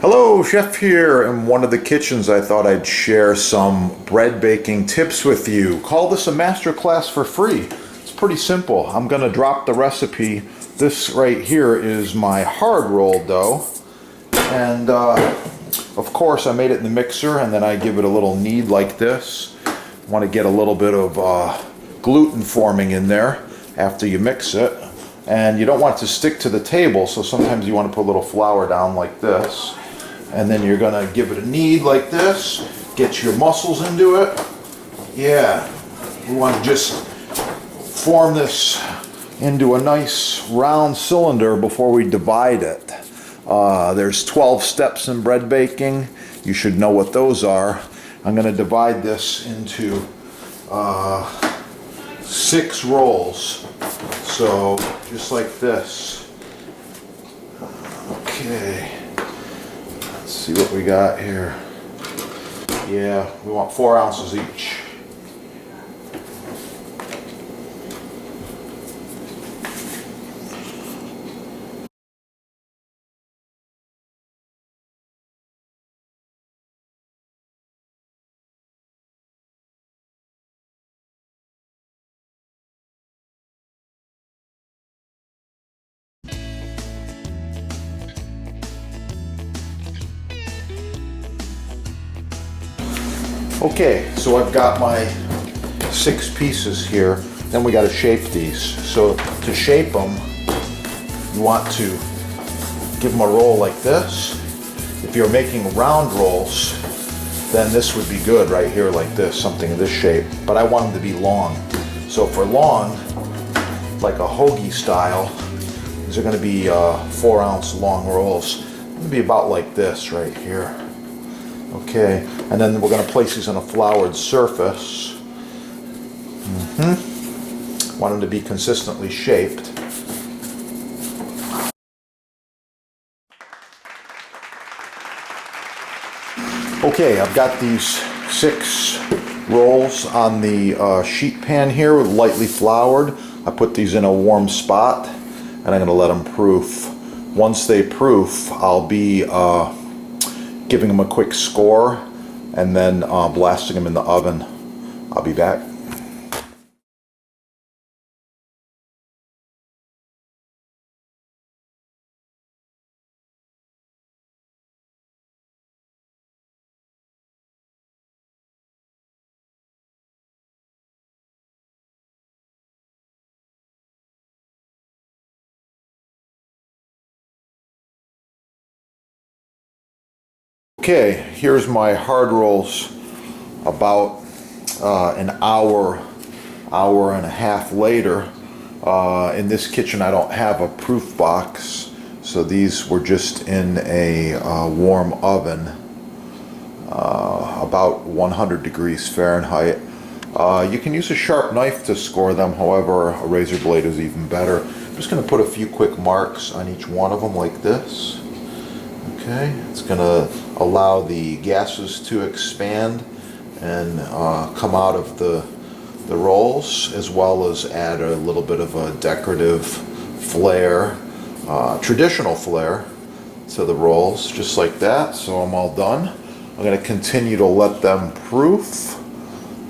Hello, Chef here in one of the kitchens. I thought I'd share some bread baking tips with you. Call this a master class for free. It's pretty simple. I'm going to drop the recipe. This right here is my hard rolled dough. And of course I made it in the mixer and then I give it a little knead like this. Want to get a little bit of gluten forming in there after you mix it. And you don't want it to stick to the table, so sometimes you want to put a little flour down like this. And then you're going to give it a knead like this. Get your muscles into it. Yeah, we want to just form this into a nice round cylinder before we divide it. There's 12 steps in bread baking. You should know what those are. I'm going to divide this into 6 rolls. So just like this. Okay. Let's see what we got here. Yeah, we want 4 ounces each. Okay, so I've got my 6 pieces here. Then we got to shape these. So to shape them, you want to give them a roll like this. If you're making round rolls, then this would be good right here like this, something in this shape. But I want them to be long. So for long, like a hoagie style, these are going to be 4-ounce long rolls. It's going to be about like this right here. Okay, and then we're going to place these on a floured surface. Want them to be consistently shaped. Okay, I've got these 6 rolls on the sheet pan here, lightly floured. I put these in a warm spot, and I'm going to let them proof. Once they proof, I'll be giving them a quick score and then blasting them in the oven. I'll be back. Okay, here's my hard rolls about an hour and a half later. In this kitchen I don't have a proof box, so these were just in a warm oven, about 100 degrees Fahrenheit. You can use a sharp knife to score them, however a razor blade is even better. I'm just going to put a few quick marks on each one of them like this. Okay, it's going to allow the gases to expand and come out of the rolls, as well as add a little bit of a decorative flair, traditional flair to the rolls, just like that. So I'm all done. I'm going to continue to let them proof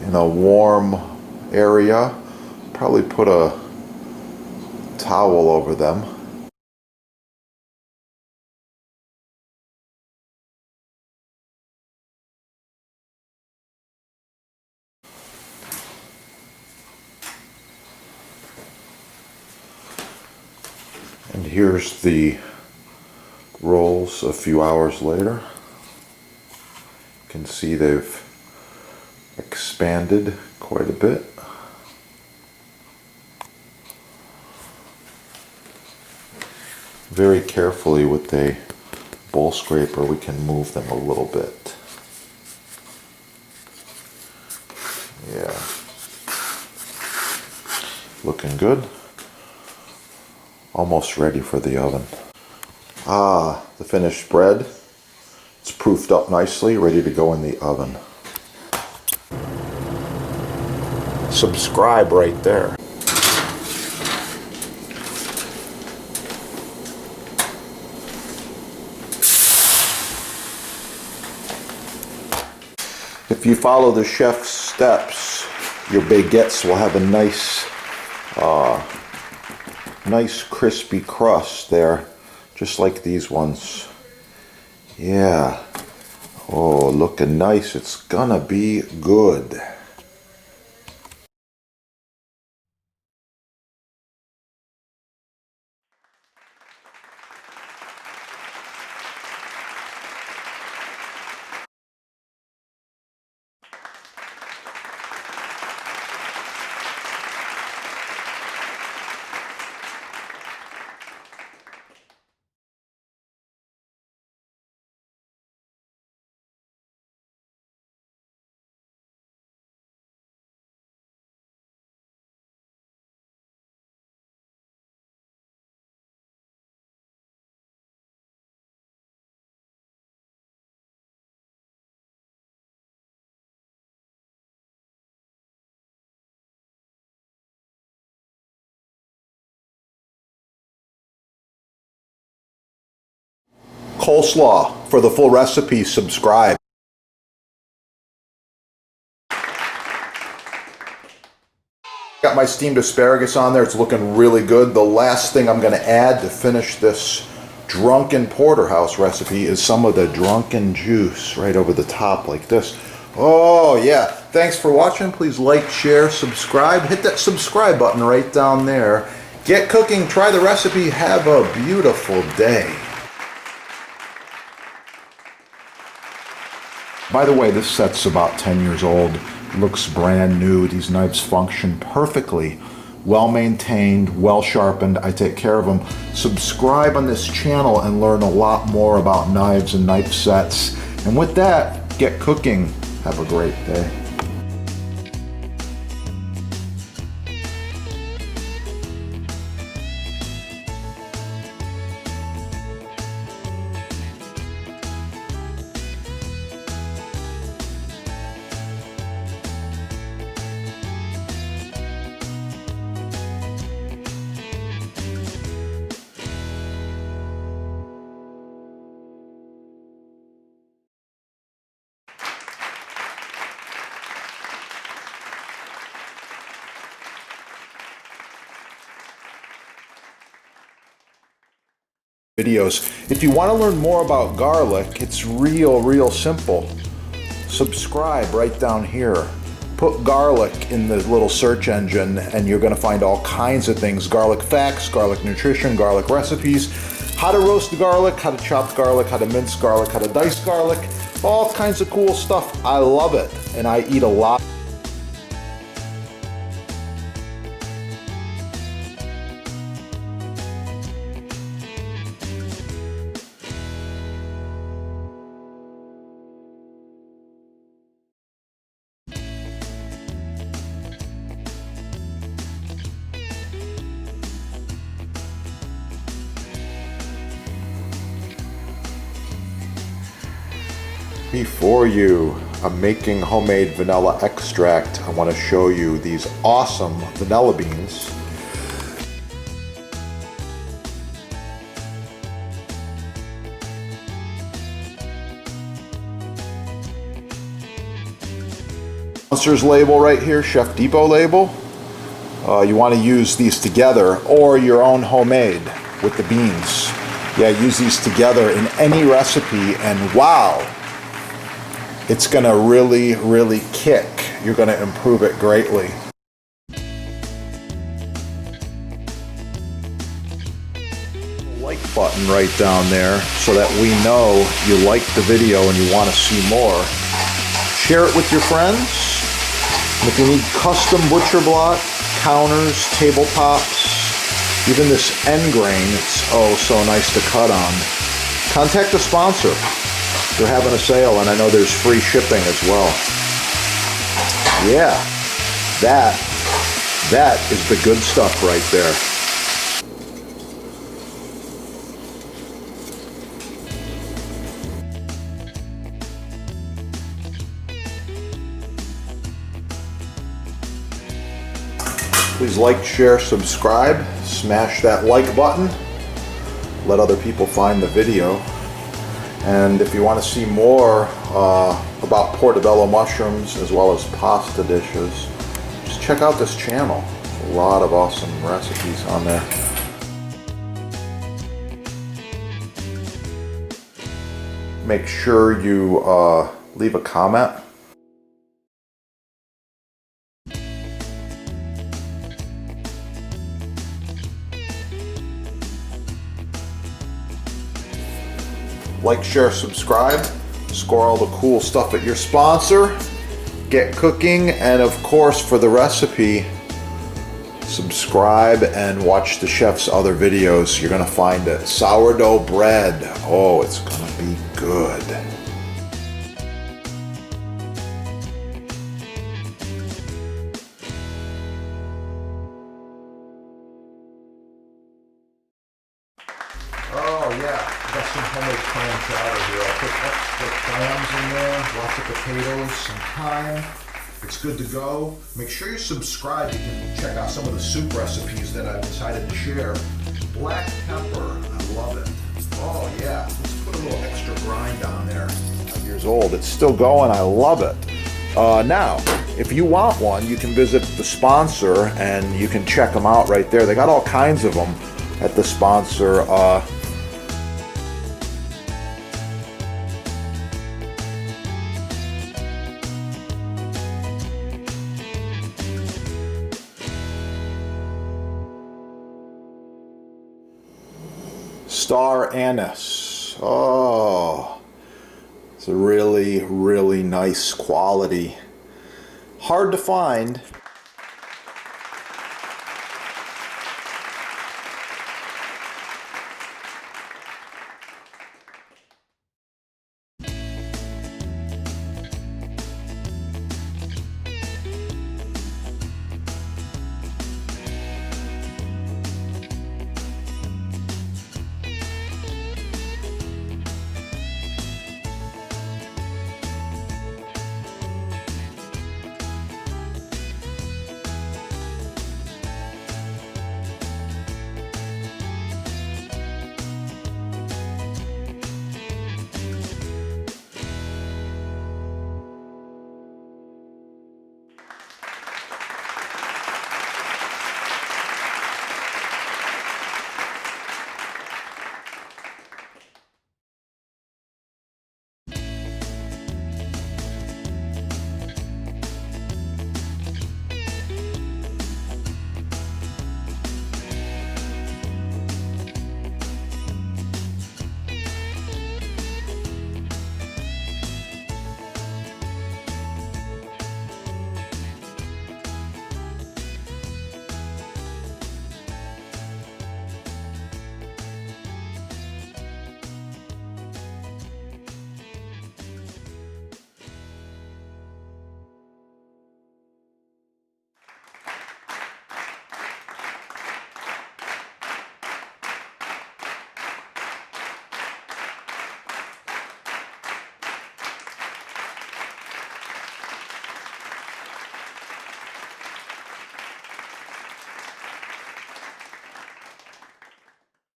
in a warm area. Probably put a towel over them. And here's the rolls a few hours later. You can see they've expanded quite a bit. Very carefully with a bowl scraper we can move them a little bit. Yeah. Looking good. Almost ready for the oven. The finished bread. It's proofed up nicely, ready to go in the oven. Subscribe right there. If you follow the chef's steps, your baguettes will have a nice crispy crust there, just like these ones. Yeah. Oh, looking nice. It's gonna be good. Coleslaw. For the full recipe, subscribe. Got my steamed asparagus on there. It's looking really good. The last thing I'm going to add to finish this drunken porterhouse recipe is some of the drunken juice right over the top like this. Oh yeah. Thanks for watching. Please like, share, subscribe. Hit that subscribe button right down there. Get cooking. Try the recipe. Have a beautiful day. By the way, this set's about 10 years old. Looks brand new. These knives function perfectly. Well maintained, well sharpened. I take care of them. Subscribe on this channel and learn a lot more about knives and knife sets. And with that, get cooking. Have a great day. Videos. If you want to learn more about garlic, it's real simple. Subscribe right down here. Put garlic in the little search engine and you're going to find all kinds of things. Garlic facts, garlic nutrition, garlic recipes, how to roast garlic, how to chop garlic, how to mince garlic, how to dice garlic, all kinds of cool stuff. I love it and I eat a lot. Before you, I'm making homemade vanilla extract. I want to show you these awesome vanilla beans. Monsters label right here, Chef Depot label. You want to use these together or your own homemade with the beans. Yeah, use these together in any recipe and wow! It's going to really kick. You're going to improve it greatly. Like button right down there so that we know you like the video and you want to see more. Share it with your friends. And if you need custom butcher block, counters, tabletops, even this end grain, it's oh so nice to cut on. Contact the sponsor. They're having a sale, and I know there's free shipping as well. Yeah, that is the good stuff right there. Please like, share, subscribe, smash that like button, let other people find the video. And if you want to see more about portobello mushrooms as well as pasta dishes, just check out this channel. A lot of awesome recipes on there. Make sure you leave a comment. Like, share, subscribe, score all the cool stuff at your sponsor, get cooking, and of course for the recipe, subscribe and watch the chef's other videos. You're gonna find it. Sourdough bread. Oh, it's gonna be good. Oh yeah, I got some homemade clam chowder here. I'll put extra clams in there, lots of potatoes, some thyme. It's good to go. Make sure you subscribe. You can check out some of the soup recipes that I've decided to share. Black pepper, I love it. Oh yeah, let's put a little extra grind on there. 5 years old, it's still going, I love it. Now, if you want one, you can visit the sponsor and you can check them out right there. They got all kinds of them at the sponsor. Star anise. Oh, it's a really, really nice quality. Hard to find.